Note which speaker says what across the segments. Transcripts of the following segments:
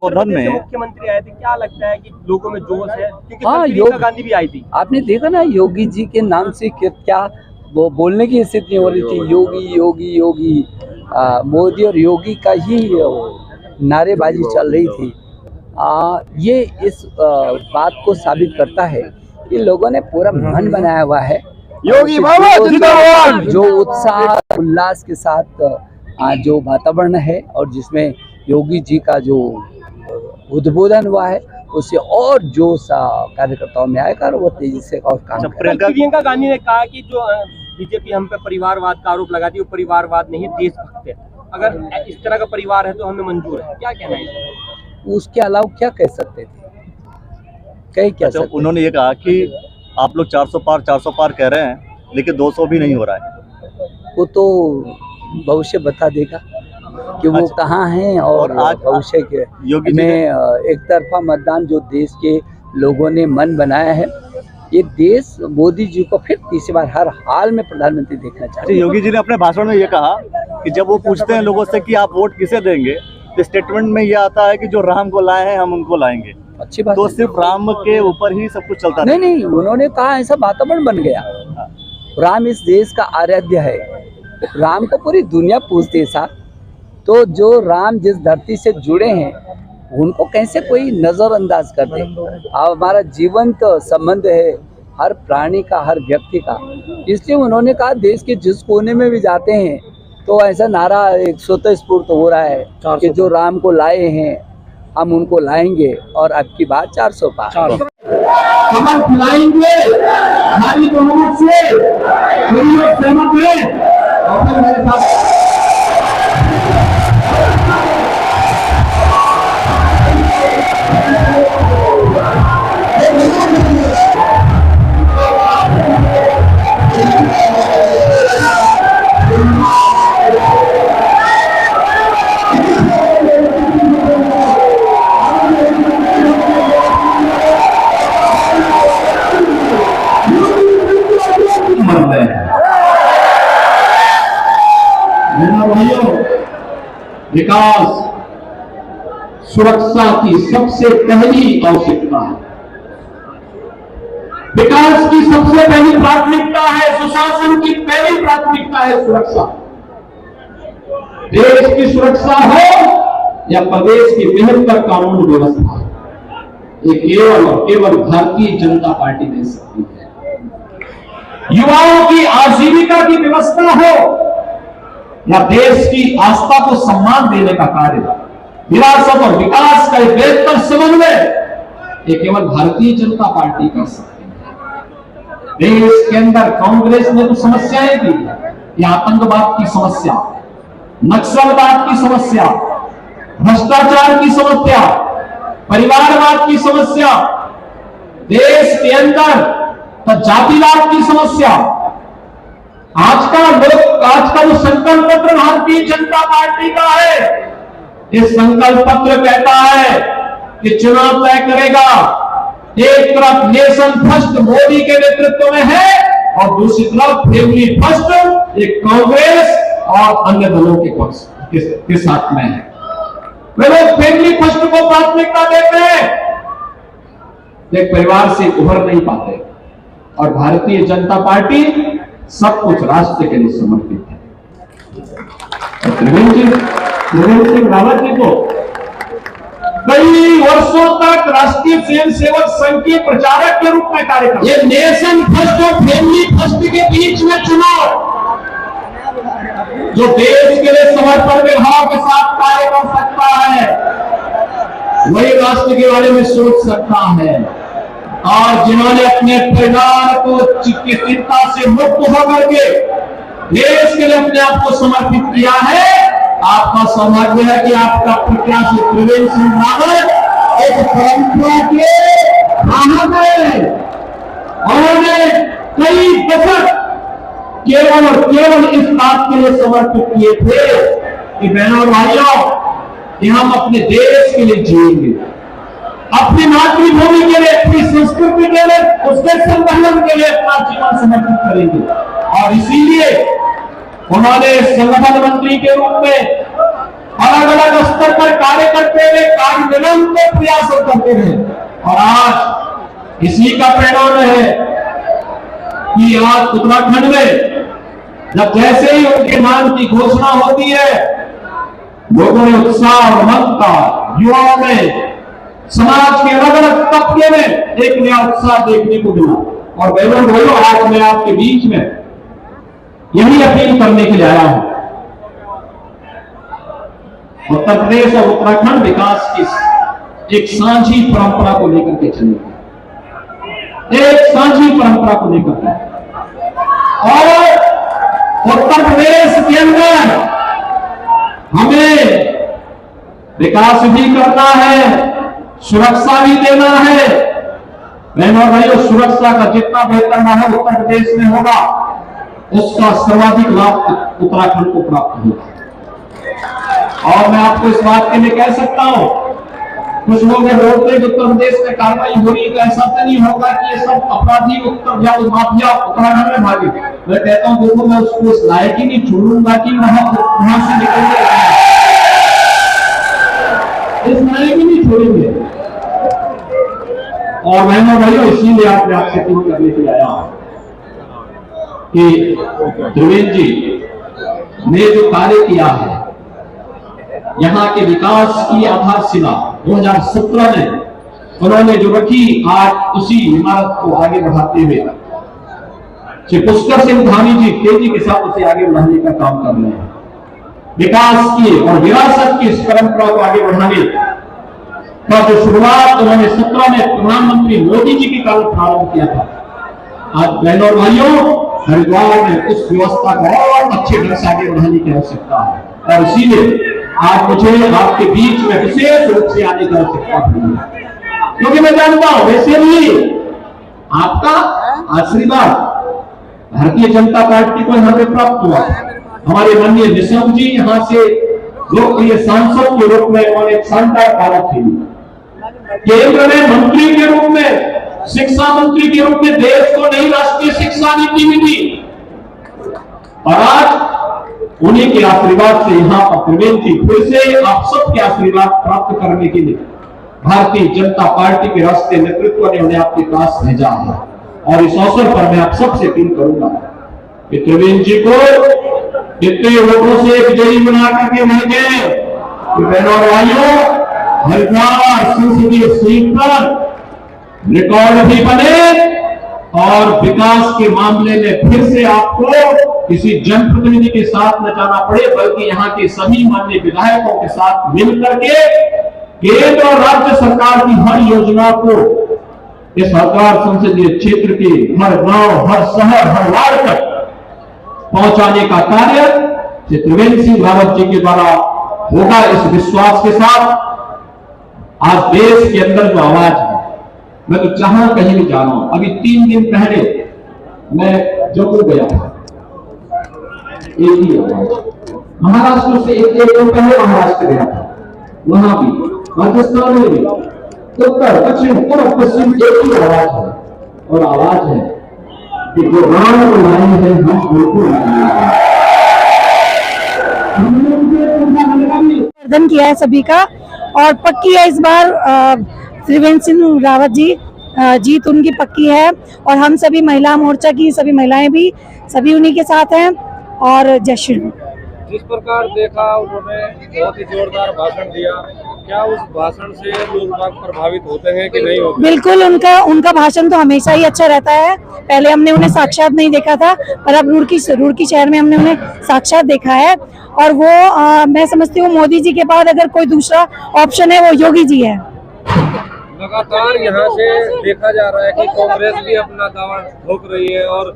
Speaker 1: में
Speaker 2: मुख्यमंत्री आए थे, क्या लगता है कि लोगों में जोश है? क्योंकि प्रियंका गांधी भी आई थी।
Speaker 3: आपने देखा ना योगी जी के नाम से क्या वो बोलने की स्थिति नहीं हो रही थी। योगी योगी योगी मोदी और योगी का ही नारेबाजी चल रही थी। ये इस बात को साबित करता है कि लोगों ने पूरा मन बनाया हुआ है।
Speaker 1: योगी बाबा जिंदाबाद।
Speaker 3: जो उत्साह उल्लास के साथ जो वातावरण है और जिसमें योगी जी का जो उद्बोधन हुआ है उससे और जोश कार्यकर्ताओं में आएगा और वो तेजी से और काम करेगा।
Speaker 2: प्रियंका गांधी ने कहा कि जो बीजेपी हम पे परिवारवाद का आरोप लगाती है वो परिवारवाद नहीं, देशभक्त है। अगर इस तरह का परिवार है तो हमें मंजूर है। क्या कहना है?
Speaker 3: उसके अलावा क्या कह सकते थे? क्या सकते?
Speaker 1: उन्होंने ये कहा कि आप लोग 400 पार कह रहे हैं लेकिन 200 भी नहीं हो रहा है।
Speaker 3: वो तो भविष्य बता देगा कि वो कहाँ हैं और आज भविष्य के योगी में एक तरफा मतदान जो देश के लोगों ने मन बनाया है। ये देश मोदी जी को फिर तीसरी बार हर हाल में प्रधानमंत्री देखना चाहते हैं।
Speaker 1: योगी जी ने अपने भाषण में ये कहा कि जब वो पूछते हैं लोगों से कि आप वोट किसे देंगे तो स्टेटमेंट में ये आता है कि जो राम को लाए हैं हम उनको लाएंगे।
Speaker 3: अच्छी बात।
Speaker 1: तो सिर्फ राम के ऊपर ही सब कुछ चलता
Speaker 3: नहीं, उन्होंने कहा ऐसा वातावरण बन गया। राम इस देश का आराध्य है। राम को पूरी दुनिया पूजती है साहब। तो जो राम जिस धरती से जुड़े हैं उनको कैसे कोई नज़रअंदाज कर दे। हमारा जीवंत संबंध है हर प्राणी का, हर व्यक्ति का। इसलिए उन्होंने कहा देश के जिस कोने में भी जाते हैं तो ऐसा नारा एक स्वतःस्फूर्त हो रहा है कि जो राम को लाए हैं हम उनको लाएंगे और अब की बात 400 पार।
Speaker 4: हम लाएंगे हमारी बहुमत से, सहमत है और फिर मेरे साथ विकास सुरक्षा की सबसे पहली आवश्यकता है। विकास की सबसे पहली प्राथमिकता है, सुशासन की पहली प्राथमिकता है सुरक्षा। देश की सुरक्षा हो या प्रदेश की बेहतर कानून व्यवस्था, ये केवल और केवल भारतीय जनता पार्टी दे सकती है। युवाओं की आजीविका की व्यवस्था हो या देश की आस्था को सम्मान देने का कार्य, विरासत और विकास का एक बेहतर समन्वय, ये केवल भारतीय जनता पार्टी कर सकती है। देश के अंदर कांग्रेस ने तो समस्याएं दी, ये आतंकवाद की समस्या, नक्सलवाद की समस्या, भ्रष्टाचार की समस्या, परिवारवाद की समस्या, देश के अंदर तो जातिवाद की समस्या। आज का जो संकल्प पत्र भारतीय जनता पार्टी का है, ये संकल्प पत्र कहता है कि चुनाव तय करेगा। एक तरफ नेशन फर्स्ट मोदी के नेतृत्व में है और दूसरी तरफ फैमिली फर्स्ट एक कांग्रेस और अन्य दलों के साथ में है। वे लोग फैमिली फर्स्ट को प्राथमिकता देते हैं, एक परिवार से उभर नहीं पाते। और भारतीय जनता पार्टी सब कुछ राष्ट्र के लिए समर्पित है। त्रिवेंद्र सिंह रावत जी को कई वर्षों तक राष्ट्रीय स्वयंसेवक संघ के प्रचारक के रूप में कार्य किया। ये नेशन फर्स्ट और फैमिली फर्स्ट के बीच में चुनाव, जो देश के लिए समर्पण के भाव के साथ कार्य कर सकता है वही राष्ट्र के बारे में सोच सकता है। और जिन्होंने अपने परिवार को चिंता से मुक्त होकर के देश के लिए अपने आप को समर्पित किया है, आपका सौभाग्य है कि आपका प्रत्याशी त्रिवेंद्र सिंह रावत एक परंपरा के ग्राहक है। उन्होंने कई दशक केवल और केवल इस बात के लिए समर्पित किए थे कि बहनों और भाइयों कि हम अपने देश के लिए जिएंगे, अपनी मातृभूमि के लिए, अपनी संस्कृति के लिए, उसके संवर्धन के लिए अपना जीवन समर्पित करेंगे। और इसीलिए उन्होंने संगठन मंत्री के रूप में अलग अलग स्तर पर कार्य करते हुए कार्य निरंतर प्रयास करते रहे। और आज इसी का परिणाम है कि आज उत्तराखंड में जब जैसे ही उनके नाम की घोषणा होती है, लोगों में उत्साह और ममता, युवाओं में, समाज के अलग अलग तबके में एक नया उत्साह देखने को मिला। और बहनों भाइयों, आज मैं आपके बीच में यही अपील करने के लिए आया हूं। उत्तर प्रदेश और उत्तराखंड विकास की एक साझी परंपरा को लेकर के चलेंगे, एक साझी परंपरा को लेकर के। और उत्तर प्रदेश के अंदर हमें विकास भी करना है, सुरक्षा भी देना है। बहनों और भाइयों, सुरक्षा का जितना बेहतर माहौल उत्तर प्रदेश में होगा, उसका सर्वाधिक लाभ उत्तराखंड को प्राप्त होगा। और मैं आपको इस बात के लिए कह सकता हूं, कुछ लोग बोलते हैं कि उत्तर प्रदेश में कार्रवाई हो रही है, तो ऐसा तो नहीं होगा कि ये सब अपराधी उत्तर या माफिया उत्तराखंड में भागे। मैं कहता हूं, देखो, मैं उसको इस लायक ही नहीं छोड़ूंगा कि वहां से निकल जाए, इस लायक ही नहीं छोड़ेंगे। और बहनों भाइयों, इसीलिए आपसे अपील करने के लिए आया हूं कि त्रिवेंद्र जी ने जो कार्य किया है, यहां के विकास की आधारशिला 2017 में उन्होंने जो रखी, आज उसी इमारत को आगे बढ़ाते हुए श्री पुष्कर सिंह धामी जी तेजी के साथ उसे आगे बढ़ाने का काम कर रहे हैं। विकास की और विरासत की इस परंपरा को आगे बढ़ाने का जो शुरुआत उन्होंने 17 में प्रधानमंत्री मोदी जी के कारण प्रारंभ किया था, आज बहनों और भाइयों, हरिद्वार में उस व्यवस्था को और अच्छे ढंग से आगे बढ़ाने की आवश्यकता है। और इसीलिए आज मुझे आपके बीच में विशेष रूप से आने की आवश्यकता पड़ी है, क्योंकि मैं जानता हूं वैसे भी आपका आशीर्वाद भारतीय जनता पार्टी को यहां पे प्राप्त हुआ। हमारे माननीय निशंक जी यहां से लोकप्रिय सांसद के रूप में उन्होंने एक शानदार कार्य की। केंद्र में मंत्री के रूप में, शिक्षा मंत्री के रूप में देश को नई राष्ट्रीय शिक्षा नीति मिली। और आज उन्हीं के आशीर्वाद से यहाँ पर त्रिवेंद्र जी फिर से आप सबके आशीर्वाद प्राप्त करने के लिए भारतीय जनता पार्टी के राष्ट्रीय नेतृत्व ने उन्हें आपके पास भेजा है। और इस अवसर पर मैं आप सबसे अपील करूंगा कि त्रिवेंद्र जी को कितने लोगों से विजयी बना करके भेजे। बहनों और भाइयों, हरिद्वार संसदीय सीट पर रिकॉर्ड भी बने और विकास के मामले में फिर से आपको किसी जनप्रतिनिधि के साथ न जाना पड़े, बल्कि यहाँ के सभी माननीय विधायकों के साथ मिलकर के केंद्र और राज्य सरकार की हर योजना को इस हरिद्वार संसदीय क्षेत्र के हर गांव, हर शहर, हर वार्ड तक पहुंचाने का कार्य श्री त्रिवेंद्र सिंह रावत जी के द्वारा होगा। इस विश्वास के साथ आज देश के अंदर जो आवाज है, मैं तो जहां कहीं भी जा रहा हूं, अभी 3 दिन पहले मैं जम्मू गया था, एक ही आवाज, महाराष्ट्र से एक दिन पहले महाराष्ट्र गया था, वहां भी, राजस्थान में भी, उत्तर, दक्षिण, पूर्व, पश्चिम एक ही आवाज है। और आवाज है कि जो राम को लाए हैं हम बिल्कुल
Speaker 5: वर्धन किया है सभी का, और पक्की है इस बार त्रिवेंद्र सिंह रावत जी जीत उनकी पक्की है। और हम सभी महिला मोर्चा की सभी महिलाएं भी सभी उन्हीं के साथ हैं। और जय श्री राम।
Speaker 6: जिस प्रकार देखा उन्होंने बहुत ही जोरदार भाषण दिया, क्या उस भाषण से लोग प्रभावित होते हैं कि नहीं होते?
Speaker 5: बिल्कुल, उनका भाषण तो हमेशा ही अच्छा रहता है। पहले हमने उन्हें साक्षात नहीं देखा था, पर अब रुड़की शहर में हमने उन्हें साक्षात देखा है। और वो मैं समझती हूँ मोदी जी के बाद अगर कोई दूसरा ऑप्शन है वो योगी जी है।
Speaker 6: लगातार यहाँ से देखा जा रहा है कि कांग्रेस भी अपना दावा ठोक रही है, और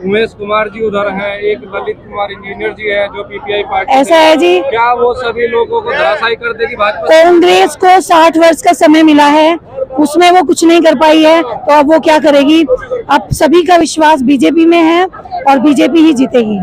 Speaker 6: उमेश कुमार जी उधर हैं, एक ललित कुमार इंजीनियर जी है जो पीपीआई पार्टी
Speaker 5: ऐसा है जी।
Speaker 6: क्या वो सभी लोगों को धराशायी कर देगी भाजपा?
Speaker 5: कांग्रेस को 60 वर्ष का समय मिला है, उसमें वो कुछ नहीं कर पाई है, तो अब वो क्या करेगी? अब सभी का विश्वास बीजेपी में है और बीजेपी ही जीतेगी।